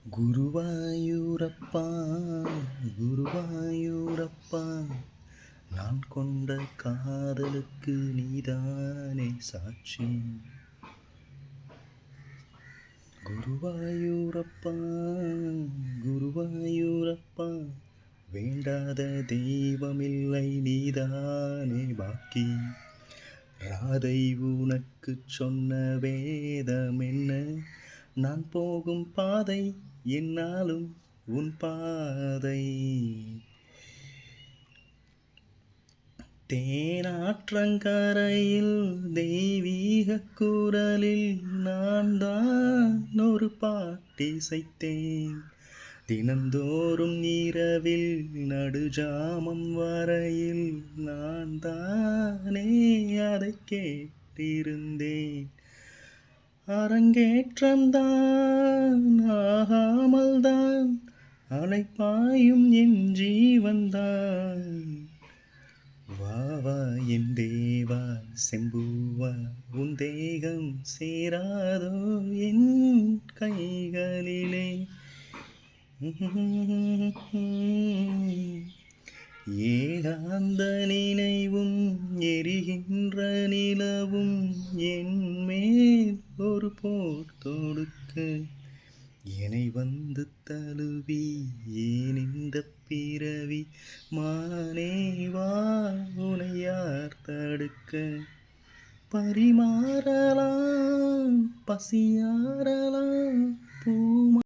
குருவாயூரப்பா குருவாயூரப்பா, நான் கொண்ட காதலுக்கு நீதானே சாட்சி. குருவாயூரப்பா குருவாயூரப்பா, வேண்டாத தெய்வமில்லை நீதானே பாக்கி. ராதை உனக்கு சொன்ன வேதம் என்ன? நான் போகும் பாதை என்னாலும் உன் பாதை. தேனாற்றங்கரையில் தெய்வீக குரலில் நான் தான் ஒரு பாட்டிசைத்தேன். தினந்தோறும் இரவில் நடுஜாமம் வரையில் நான் தானே அதை கேட்டிருந்தேன். அரங்கேற்றம்தான் ஆகாமல் தான் அலைப்பாயும் என் ஜீவன்தான். வாவா என் தேவா செம்பூவா, உன் தேகம் சேராதோ என் கைகளிலே. ஏகாந்த நினைவும் எரிகின்ற நிலவும் என் மேல் ஒரு போர் தொடுக்க, என்னை வந்து தழுவி ஏன் இந்த பிறவி மானேவா உனை யார் தடுக்க. பரிமாறலாம் பசியாறலாம் பூமா